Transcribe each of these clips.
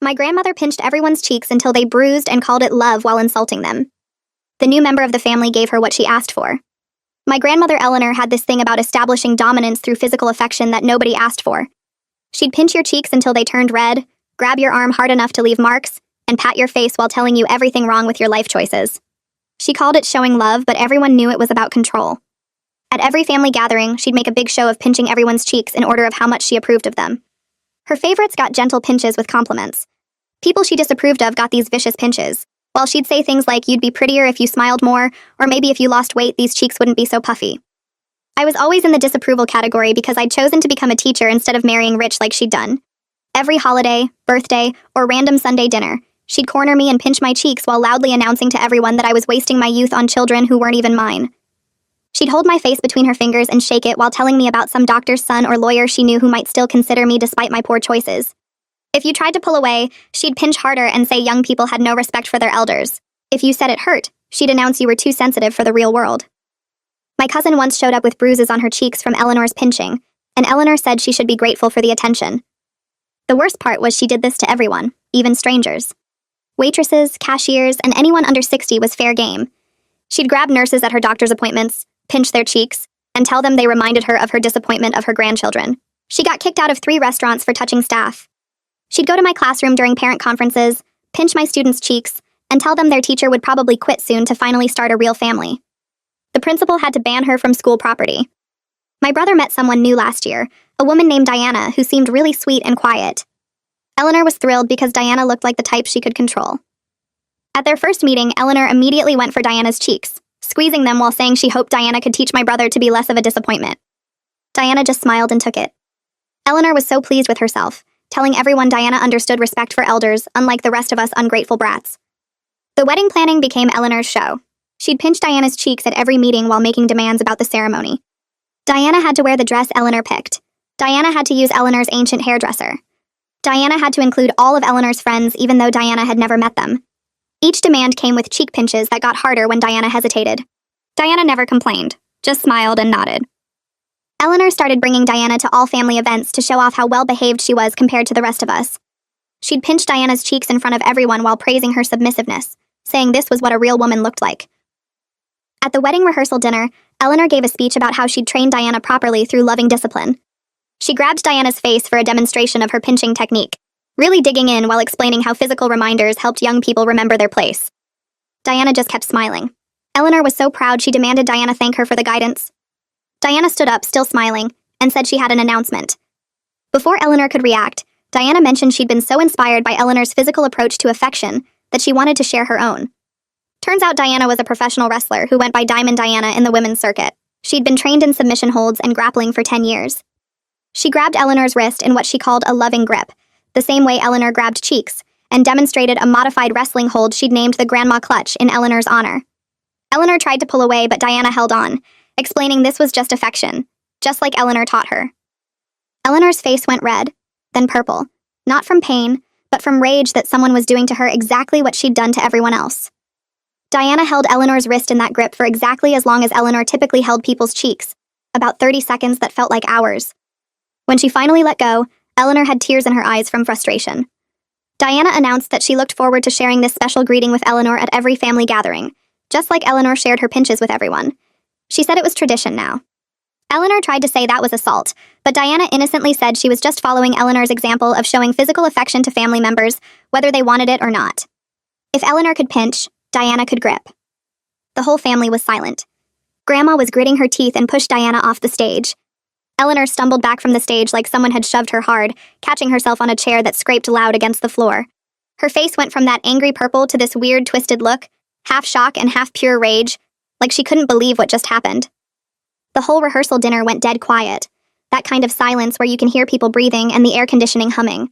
My grandmother pinched everyone's cheeks until they bruised and called it love while insulting them. The new member of the family gave her what she asked for. My grandmother Eleanor had this thing about establishing dominance through physical affection that nobody asked for. She'd pinch your cheeks until they turned red, grab your arm hard enough to leave marks, and pat your face while telling you everything wrong with your life choices. She called it showing love, but everyone knew it was about control. At every family gathering, she'd make a big show of pinching everyone's cheeks in order of how much she approved of them. Her favorites got gentle pinches with compliments. People she disapproved of got these vicious pinches, while she'd say things like you'd be prettier if you smiled more, or maybe if you lost weight these cheeks wouldn't be so puffy. I was always in the disapproval category because I'd chosen to become a teacher instead of marrying rich like she'd done. Every holiday, birthday, or random Sunday dinner, she'd corner me and pinch my cheeks while loudly announcing to everyone that I was wasting my youth on children who weren't even mine. She'd hold my face between her fingers and shake it while telling me about some doctor's son or lawyer she knew who might still consider me despite my poor choices. If you tried to pull away, she'd pinch harder and say young people had no respect for their elders. If you said it hurt, she'd announce you were too sensitive for the real world. My cousin once showed up with bruises on her cheeks from Eleanor's pinching, and Eleanor said she should be grateful for the attention. The worst part was she did this to everyone, even strangers. Waitresses, cashiers, and anyone under 60 was fair game. She'd grab nurses at her doctor's appointments, pinch their cheeks, and tell them they reminded her of her disappointment of her grandchildren. She got kicked out of 3 restaurants for touching staff. She'd go to my classroom during parent conferences, pinch my students' cheeks, and tell them their teacher would probably quit soon to finally start a real family. The principal had to ban her from school property. My brother met someone new last year, a woman named Diana who seemed really sweet and quiet. Eleanor was thrilled because Diana looked like the type she could control. At their first meeting, Eleanor immediately went for Diana's cheeks, squeezing them while saying she hoped Diana could teach my brother to be less of a disappointment. Diana just smiled and took it. Eleanor was so pleased with herself, telling everyone Diana understood respect for elders, unlike the rest of us ungrateful brats. The wedding planning became Eleanor's show. She'd pinch Diana's cheeks at every meeting while making demands about the ceremony. Diana had to wear the dress Eleanor picked. Diana had to use Eleanor's ancient hairdresser. Diana had to include all of Eleanor's friends even though Diana had never met them. Each demand came with cheek pinches that got harder when Diana hesitated. Diana never complained, just smiled and nodded. Eleanor started bringing Diana to all family events to show off how well-behaved she was compared to the rest of us. She'd pinch Diana's cheeks in front of everyone while praising her submissiveness, saying this was what a real woman looked like. At the wedding rehearsal dinner, Eleanor gave a speech about how she'd trained Diana properly through loving discipline. She grabbed Diana's face for a demonstration of her pinching technique, really digging in while explaining how physical reminders helped young people remember their place. Diana just kept smiling. Eleanor was so proud she demanded Diana thank her for the guidance. Diana stood up, still smiling, and said she had an announcement. Before Eleanor could react, Diana mentioned she'd been so inspired by Eleanor's physical approach to affection that she wanted to share her own. Turns out Diana was a professional wrestler who went by Diamond Diana in the women's circuit. She'd been trained in submission holds and grappling for 10 years. She grabbed Eleanor's wrist in what she called a loving grip, the same way Eleanor grabbed cheeks, and demonstrated a modified wrestling hold she'd named the Grandma Clutch in Eleanor's honor. Eleanor tried to pull away, but Diana held on, explaining this was just affection, just like Eleanor taught her. Eleanor's face went red, then purple, not from pain, but from rage that someone was doing to her exactly what she'd done to everyone else. Diana held Eleanor's wrist in that grip for exactly as long as Eleanor typically held people's cheeks, about 30 seconds that felt like hours. When she finally let go, Eleanor had tears in her eyes from frustration. Diana announced that she looked forward to sharing this special greeting with Eleanor at every family gathering, just like Eleanor shared her pinches with everyone. She said it was tradition now. Eleanor tried to say that was assault, but Diana innocently said she was just following Eleanor's example of showing physical affection to family members, whether they wanted it or not. If Eleanor could pinch, Diana could grip. The whole family was silent. Grandma was gritting her teeth and pushed Diana off the stage. Eleanor stumbled back from the stage like someone had shoved her hard, catching herself on a chair that scraped loud against the floor. Her face went from that angry purple to this weird twisted look, half shock and half pure rage, like she couldn't believe what just happened. The whole rehearsal dinner went dead quiet, that kind of silence where you can hear people breathing and the air conditioning humming.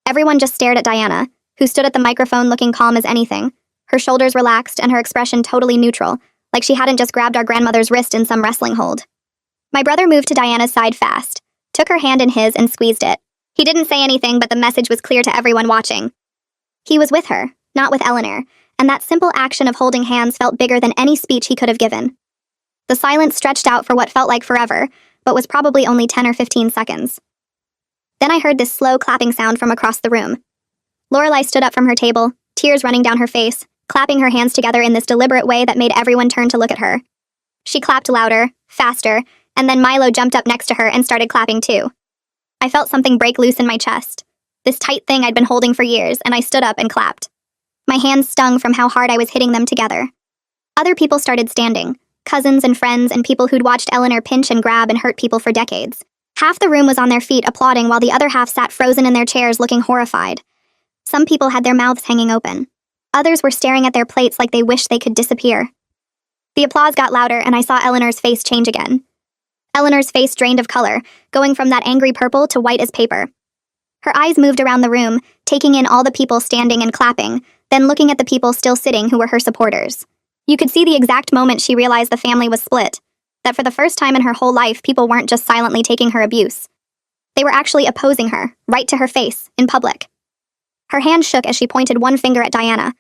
Everyone just stared at Diana, who stood at the microphone looking calm as anything, her shoulders relaxed and her expression totally neutral, like she hadn't just grabbed our grandmother's wrist in some wrestling hold. My brother moved to Diana's side fast, took her hand in his and squeezed it. He didn't say anything, but the message was clear to everyone watching. He was with her, not with Eleanor, and that simple action of holding hands felt bigger than any speech he could have given. The silence stretched out for what felt like forever, but was probably only 10 or 15 seconds. Then I heard this slow clapping sound from across the room. Lorelai stood up from her table, tears running down her face, clapping her hands together in this deliberate way that made everyone turn to look at her. She clapped louder, faster, and then Milo jumped up next to her and started clapping too. I felt something break loose in my chest. This tight thing I'd been holding for years, and I stood up and clapped. My hands stung from how hard I was hitting them together. Other people started standing, cousins and friends and people who'd watched Eleanor pinch and grab and hurt people for decades. Half the room was on their feet applauding while the other half sat frozen in their chairs looking horrified. Some people had their mouths hanging open. Others were staring at their plates like they wished they could disappear. The applause got louder and I saw Eleanor's face change again. Eleanor's face drained of color, going from that angry purple to white as paper. Her eyes moved around the room, taking in all the people standing and clapping, then looking at the people still sitting who were her supporters. You could see the exact moment she realized the family was split, that for the first time in her whole life, people weren't just silently taking her abuse. They were actually opposing her, right to her face, in public. Her hand shook as she pointed one finger at Diana.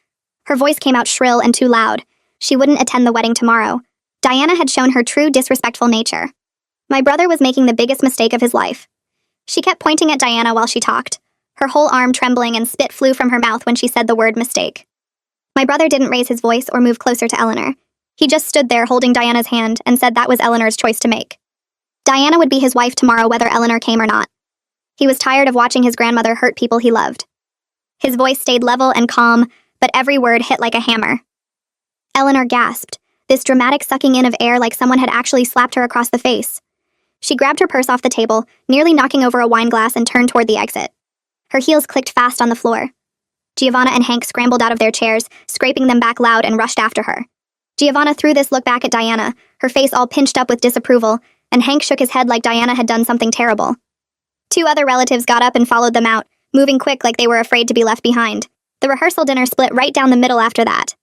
Her voice came out shrill and too loud. She wouldn't attend the wedding tomorrow. Diana had shown her true disrespectful nature. My brother was making the biggest mistake of his life. She kept pointing at Diana while she talked, her whole arm trembling and spit flew from her mouth when she said the word mistake. My brother didn't raise his voice or move closer to Eleanor. He just stood there holding Diana's hand and said that was Eleanor's choice to make. Diana would be his wife tomorrow whether Eleanor came or not. He was tired of watching his grandmother hurt people he loved. His voice stayed level and calm, but every word hit like a hammer. Eleanor gasped, this dramatic sucking in of air like someone had actually slapped her across the face. She grabbed her purse off the table, nearly knocking over a wine glass and turned toward the exit. Her heels clicked fast on the floor. Giovanna and Hank scrambled out of their chairs, scraping them back loud and rushed after her. Giovanna threw this look back at Diana, her face all pinched up with disapproval, and Hank shook his head like Diana had done something terrible. Two other relatives got up and followed them out, moving quick like they were afraid to be left behind. The rehearsal dinner split right down the middle after that.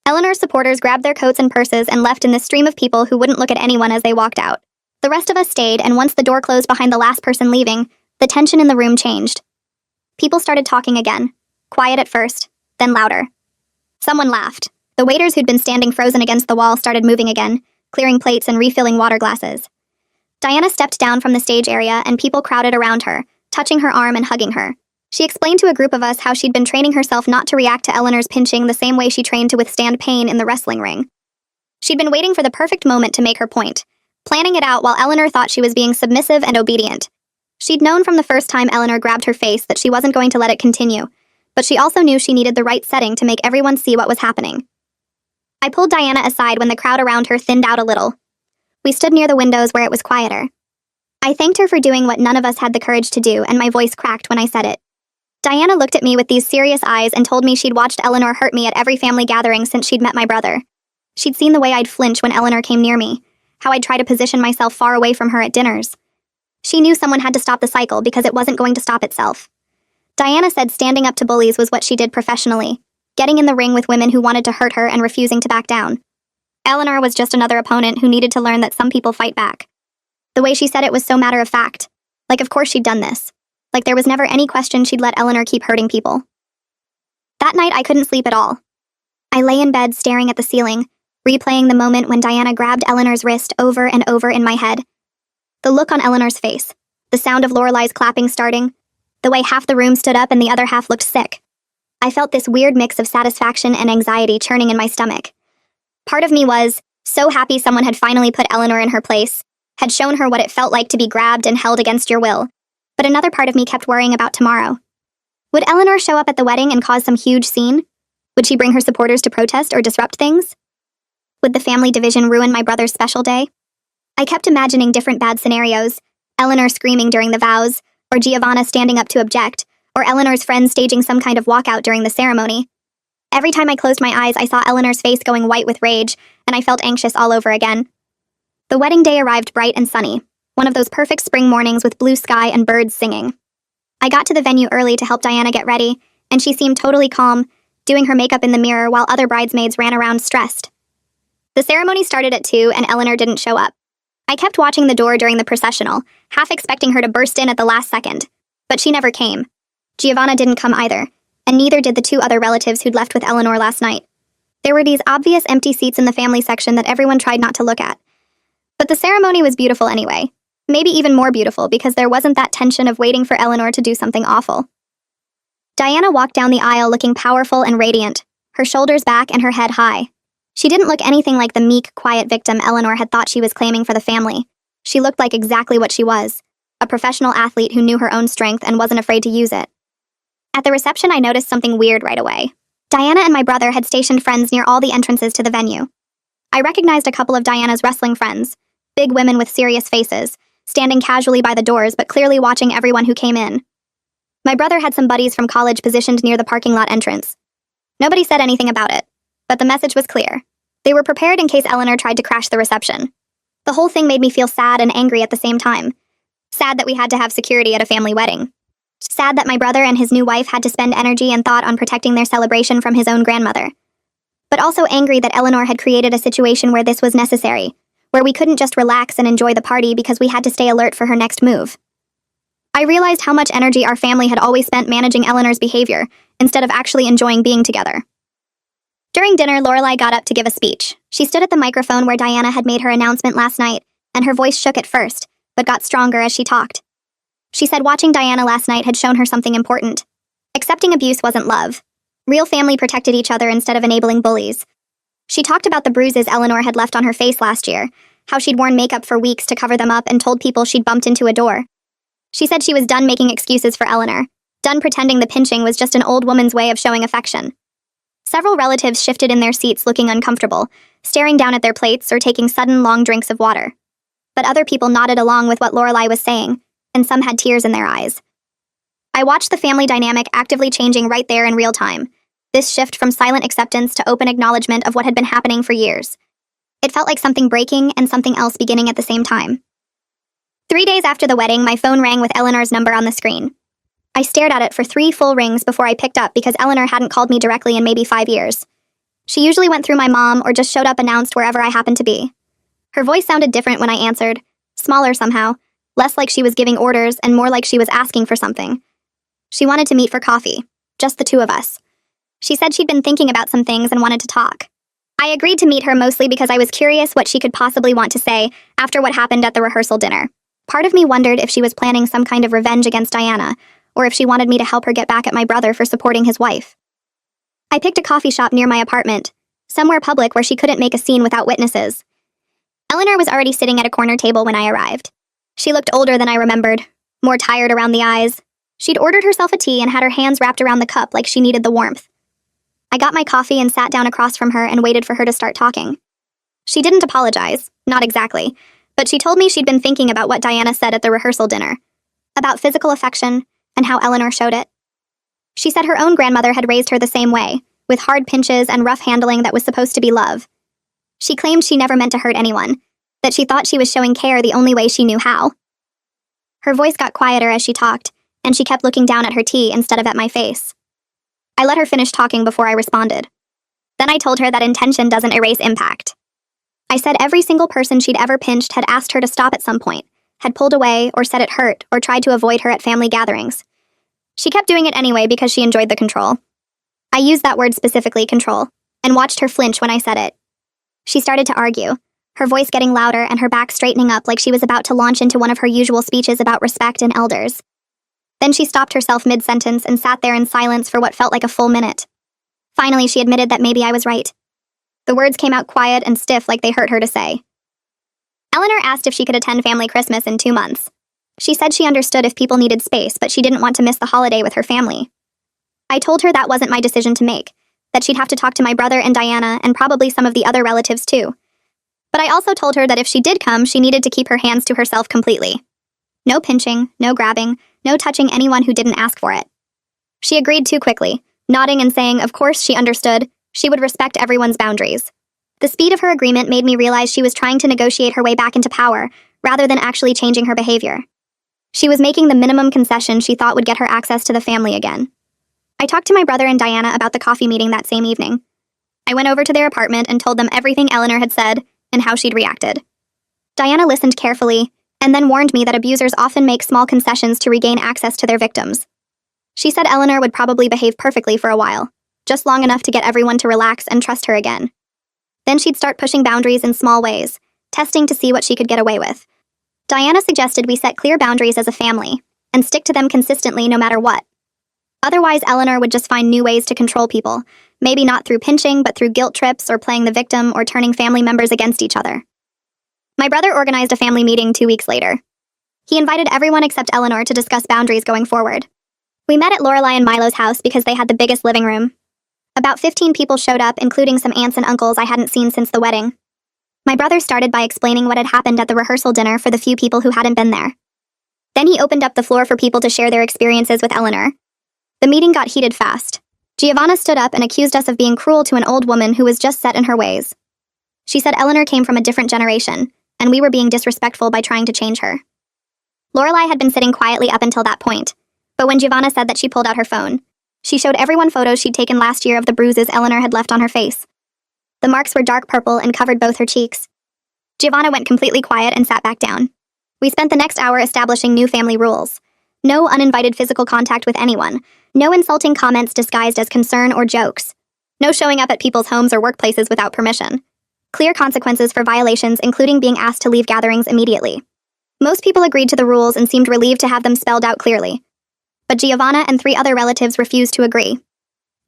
Eleanor's supporters grabbed their coats and purses and left in this stream of people who wouldn't look at anyone as they walked out. The rest of us stayed, and once the door closed behind the last person leaving, the tension in the room changed. People started talking again, quiet at first, then louder. Someone laughed. The waiters who'd been standing frozen against the wall started moving again, clearing plates and refilling water glasses. Diana stepped down from the stage area and people crowded around her, touching her arm and hugging her. She explained to a group of us how she'd been training herself not to react to Eleanor's pinching the same way she trained to withstand pain in the wrestling ring. She'd been waiting for the perfect moment to make her point, planning it out while Eleanor thought she was being submissive and obedient. She'd known from the first time Eleanor grabbed her face that she wasn't going to let it continue, but she also knew she needed the right setting to make everyone see what was happening. I pulled Diana aside when the crowd around her thinned out a little. We stood near the windows where it was quieter. I thanked her for doing what none of us had the courage to do, and my voice cracked when I said it. Diana looked at me with these serious eyes and told me she'd watched Eleanor hurt me at every family gathering since she'd met my brother. She'd seen the way I'd flinch when Eleanor came near me, how I'd try to position myself far away from her at dinners. She knew someone had to stop the cycle because it wasn't going to stop itself. Diana said standing up to bullies was what she did professionally, getting in the ring with women who wanted to hurt her and refusing to back down. Eleanor was just another opponent who needed to learn that some people fight back. The way she said it was so matter of fact, like of course she'd done this. Like there was never any question she'd let Eleanor keep hurting people. That night I couldn't sleep at all. I lay in bed staring at the ceiling, replaying the moment when Diana grabbed Eleanor's wrist over and over in my head. The look on Eleanor's face, the sound of Lorelai's clapping starting, the way half the room stood up and the other half looked sick. I felt this weird mix of satisfaction and anxiety churning in my stomach. Part of me was so happy someone had finally put Eleanor in her place, had shown her what it felt like to be grabbed and held against your will. But another part of me kept worrying about tomorrow. Would Eleanor show up at the wedding and cause some huge scene? Would she bring her supporters to protest or disrupt things? Would the family division ruin my brother's special day? I kept imagining different bad scenarios, Eleanor screaming during the vows, or Giovanna standing up to object, or Eleanor's friends staging some kind of walkout during the ceremony. Every time I closed my eyes, I saw Eleanor's face going white with rage, and I felt anxious all over again. The wedding day arrived bright and sunny, one of those perfect spring mornings with blue sky and birds singing. I got to the venue early to help Diana get ready, and she seemed totally calm, doing her makeup in the mirror while other bridesmaids ran around stressed. The ceremony started at 2 and Eleanor didn't show up. I kept watching the door during the processional, half expecting her to burst in at the last second, but she never came. Giovanna didn't come either, and neither did the 2 other relatives who'd left with Eleanor last night. There were these obvious empty seats in the family section that everyone tried not to look at. But the ceremony was beautiful anyway. Maybe even more beautiful because there wasn't that tension of waiting for Eleanor to do something awful. Diana walked down the aisle looking powerful and radiant, her shoulders back and her head high. She didn't look anything like the meek, quiet victim Eleanor had thought she was claiming for the family. She looked like exactly what she was, a professional athlete who knew her own strength and wasn't afraid to use it. At the reception, I noticed something weird right away. Diana and my brother had stationed friends near all the entrances to the venue. I recognized a couple of Diana's wrestling friends, big women with serious faces, standing casually by the doors but clearly watching everyone who came in. My brother had some buddies from college positioned near the parking lot entrance. Nobody said anything about it, but the message was clear. They were prepared in case Eleanor tried to crash the reception. The whole thing made me feel sad and angry at the same time. Sad that we had to have security at a family wedding. Sad that my brother and his new wife had to spend energy and thought on protecting their celebration from his own grandmother. But also angry that Eleanor had created a situation where this was necessary, where we couldn't just relax and enjoy the party because we had to stay alert for her next move. I realized how much energy our family had always spent managing Eleanor's behavior, instead of actually enjoying being together. During dinner, Lorelai got up to give a speech. She stood at the microphone where Diana had made her announcement last night, and her voice shook at first, but got stronger as she talked. She said watching Diana last night had shown her something important. Accepting abuse wasn't love. Real family protected each other instead of enabling bullies. She talked about the bruises Eleanor had left on her face last year, how she'd worn makeup for weeks to cover them up and told people she'd bumped into a door. She said she was done making excuses for Eleanor, done pretending the pinching was just an old woman's way of showing affection. Several relatives shifted in their seats looking uncomfortable, staring down at their plates or taking sudden long drinks of water. But other people nodded along with what Lorelai was saying, and some had tears in their eyes. I watched the family dynamic actively changing right there in real time, this shift from silent acceptance to open acknowledgement of what had been happening for years. It felt like something breaking and something else beginning at the same time. 3 days after the wedding, my phone rang with Eleanor's number on the screen. I stared at it for 3 full rings before I picked up because Eleanor hadn't called me directly in maybe 5 years. She usually went through my mom or just showed up announced wherever I happened to be. Her voice sounded different when I answered, smaller somehow, less like she was giving orders and more like she was asking for something. She wanted to meet for coffee, just the two of us. She said she'd been thinking about some things and wanted to talk. I agreed to meet her mostly because I was curious what she could possibly want to say after what happened at the rehearsal dinner. Part of me wondered if she was planning some kind of revenge against Diana, or if she wanted me to help her get back at my brother for supporting his wife. I picked a coffee shop near my apartment, somewhere public where she couldn't make a scene without witnesses. Eleanor was already sitting at a corner table when I arrived. She looked older than I remembered, more tired around the eyes. She'd ordered herself a tea and had her hands wrapped around the cup like she needed the warmth. I got my coffee and sat down across from her and waited for her to start talking. She didn't apologize, not exactly, but she told me she'd been thinking about what Diana said at the rehearsal dinner, about physical affection and how Eleanor showed it. She said her own grandmother had raised her the same way, with hard pinches and rough handling that was supposed to be love. She claimed she never meant to hurt anyone, that she thought she was showing care the only way she knew how. Her voice got quieter as she talked, and she kept looking down at her tea instead of at my face. I let her finish talking before I responded. Then I told her that intention doesn't erase impact. I said every single person she'd ever pinched had asked her to stop at some point, had pulled away or said it hurt or tried to avoid her at family gatherings. She kept doing it anyway because she enjoyed the control. I used that word specifically, control, and watched her flinch when I said it. She started to argue, her voice getting louder and her back straightening up like she was about to launch into one of her usual speeches about respect and elders. Then she stopped herself mid-sentence and sat there in silence for what felt like a full minute. Finally, she admitted that maybe I was right. The words came out quiet and stiff like they hurt her to say. Eleanor asked if she could attend family Christmas in 2 months. She said she understood if people needed space, but she didn't want to miss the holiday with her family. I told her that wasn't my decision to make, that she'd have to talk to my brother and Diana and probably some of the other relatives too. But I also told her that if she did come, she needed to keep her hands to herself completely. No pinching, no grabbing, no touching anyone who didn't ask for it. She agreed too quickly, nodding and saying of course she understood, she would respect everyone's boundaries. The speed of her agreement made me realize she was trying to negotiate her way back into power, rather than actually changing her behavior. She was making the minimum concession she thought would get her access to the family again. I talked to my brother and Diana about the coffee meeting that same evening. I went over to their apartment and told them everything Eleanor had said and how she'd reacted. Diana listened carefully, and then warned me that abusers often make small concessions to regain access to their victims. She said Eleanor would probably behave perfectly for a while, just long enough to get everyone to relax and trust her again. Then she'd start pushing boundaries in small ways, testing to see what she could get away with. Diana suggested we set clear boundaries as a family, and stick to them consistently no matter what. Otherwise, Eleanor would just find new ways to control people, maybe not through pinching, but through guilt trips or playing the victim or turning family members against each other. My brother organized a family meeting 2 weeks later. He invited everyone except Eleanor to discuss boundaries going forward. We met at Lorelai and Milo's house because they had the biggest living room. About 15 people showed up, including some aunts and uncles I hadn't seen since the wedding. My brother started by explaining what had happened at the rehearsal dinner for the few people who hadn't been there. Then he opened up the floor for people to share their experiences with Eleanor. The meeting got heated fast. Giovanna stood up and accused us of being cruel to an old woman who was just set in her ways. She said Eleanor came from a different generation, and we were being disrespectful by trying to change her. Lorelai had been sitting quietly up until that point, but when Giovanna said that, she pulled out her phone. She showed everyone photos she'd taken last year of the bruises Eleanor had left on her face. The marks were dark purple and covered both her cheeks. Giovanna went completely quiet and sat back down. We spent the next hour establishing new family rules. No uninvited physical contact with anyone. No insulting comments disguised as concern or jokes. No showing up at people's homes or workplaces without permission. Clear consequences for violations, including being asked to leave gatherings immediately. Most people agreed to the rules and seemed relieved to have them spelled out clearly. But Giovanna and 3 other relatives refused to agree.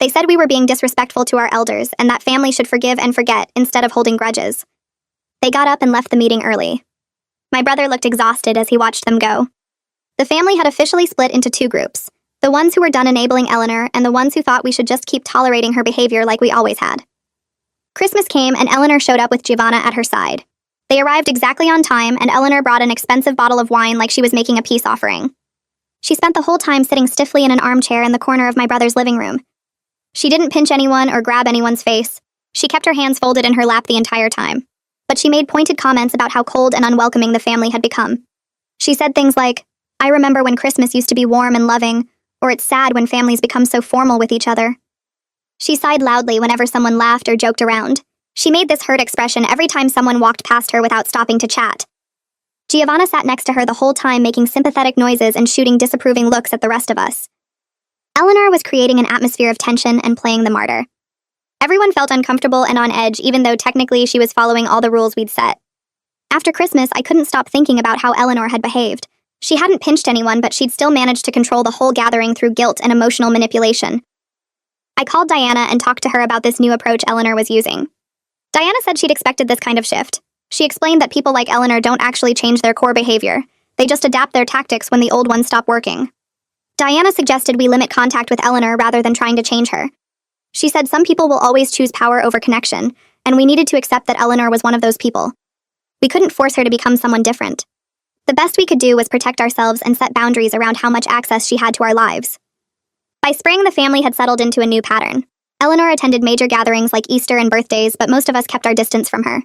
They said we were being disrespectful to our elders and that family should forgive and forget instead of holding grudges. They got up and left the meeting early. My brother looked exhausted as he watched them go. The family had officially split into 2 groups, the ones who were done enabling Eleanor and the ones who thought we should just keep tolerating her behavior like we always had. Christmas came and Eleanor showed up with Giovanna at her side. They arrived exactly on time and Eleanor brought an expensive bottle of wine like she was making a peace offering. She spent the whole time sitting stiffly in an armchair in the corner of my brother's living room. She didn't pinch anyone or grab anyone's face. She kept her hands folded in her lap the entire time. But she made pointed comments about how cold and unwelcoming the family had become. She said things like, "I remember when Christmas used to be warm and loving," or "It's sad when families become so formal with each other." She sighed loudly whenever someone laughed or joked around. She made this hurt expression every time someone walked past her without stopping to chat. Giovanna sat next to her the whole time, making sympathetic noises and shooting disapproving looks at the rest of us. Eleanor was creating an atmosphere of tension and playing the martyr. Everyone felt uncomfortable and on edge, even though technically she was following all the rules we'd set. After Christmas, I couldn't stop thinking about how Eleanor had behaved. She hadn't pinched anyone, but she'd still managed to control the whole gathering through guilt and emotional manipulation. I called Diana and talked to her about this new approach Eleanor was using. Diana said she'd expected this kind of shift. She explained that people like Eleanor don't actually change their core behavior. They just adapt their tactics when the old ones stop working. Diana suggested we limit contact with Eleanor rather than trying to change her. She said some people will always choose power over connection, and we needed to accept that Eleanor was one of those people. We couldn't force her to become someone different. The best we could do was protect ourselves and set boundaries around how much access she had to our lives. By spring, the family had settled into a new pattern. Eleanor attended major gatherings like Easter and birthdays, but most of us kept our distance from her.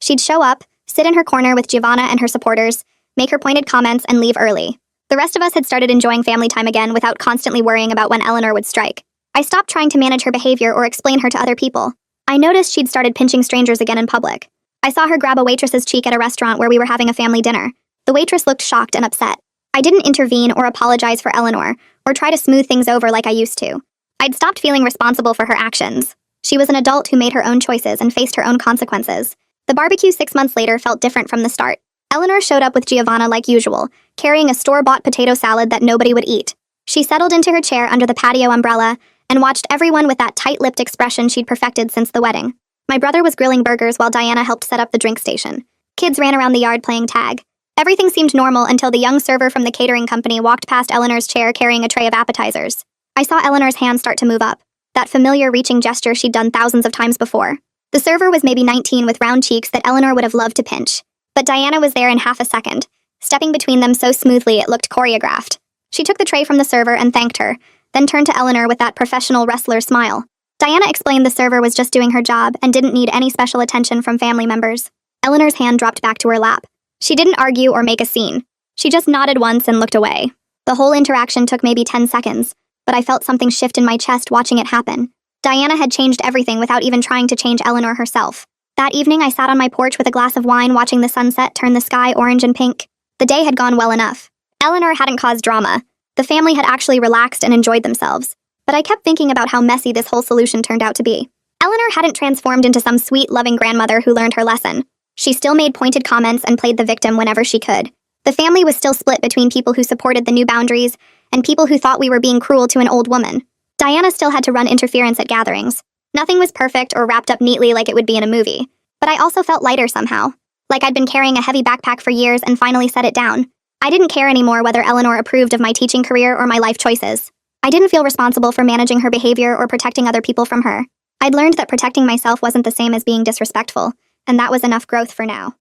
She'd show up, sit in her corner with Giovanna and her supporters, make her pointed comments, and leave early. The rest of us had started enjoying family time again without constantly worrying about when Eleanor would strike. I stopped trying to manage her behavior or explain her to other people. I noticed she'd started pinching strangers again in public. I saw her grab a waitress's cheek at a restaurant where we were having a family dinner. The waitress looked shocked and upset. I didn't intervene or apologize for Eleanor, or try to smooth things over like I used to. I'd stopped feeling responsible for her actions. She was an adult who made her own choices and faced her own consequences. The barbecue 6 months later felt different from the start. Eleanor showed up with Giovanna like usual, carrying a store-bought potato salad that nobody would eat. She settled into her chair under the patio umbrella and watched everyone with that tight-lipped expression she'd perfected since the wedding. My brother was grilling burgers while Diana helped set up the drink station. Kids ran around the yard playing tag. Everything seemed normal until the young server from the catering company walked past Eleanor's chair carrying a tray of appetizers. I saw Eleanor's hand start to move up, that familiar reaching gesture she'd done thousands of times before. The server was maybe 19 with round cheeks that Eleanor would have loved to pinch. But Diana was there in half a second, stepping between them so smoothly it looked choreographed. She took the tray from the server and thanked her, then turned to Eleanor with that professional wrestler smile. Diana explained the server was just doing her job and didn't need any special attention from family members. Eleanor's hand dropped back to her lap. She didn't argue or make a scene. She just nodded once and looked away. The whole interaction took maybe 10 seconds, but I felt something shift in my chest watching it happen. Diana had changed everything without even trying to change Eleanor herself. That evening, I sat on my porch with a glass of wine watching the sunset turn the sky orange and pink. The day had gone well enough. Eleanor hadn't caused drama. The family had actually relaxed and enjoyed themselves. But I kept thinking about how messy this whole solution turned out to be. Eleanor hadn't transformed into some sweet, loving grandmother who learned her lesson. She still made pointed comments and played the victim whenever she could. The family was still split between people who supported the new boundaries and people who thought we were being cruel to an old woman. Diana still had to run interference at gatherings. Nothing was perfect or wrapped up neatly like it would be in a movie. But I also felt lighter somehow. Like I'd been carrying a heavy backpack for years and finally set it down. I didn't care anymore whether Eleanor approved of my teaching career or my life choices. I didn't feel responsible for managing her behavior or protecting other people from her. I'd learned that protecting myself wasn't the same as being disrespectful, and that was enough growth for now.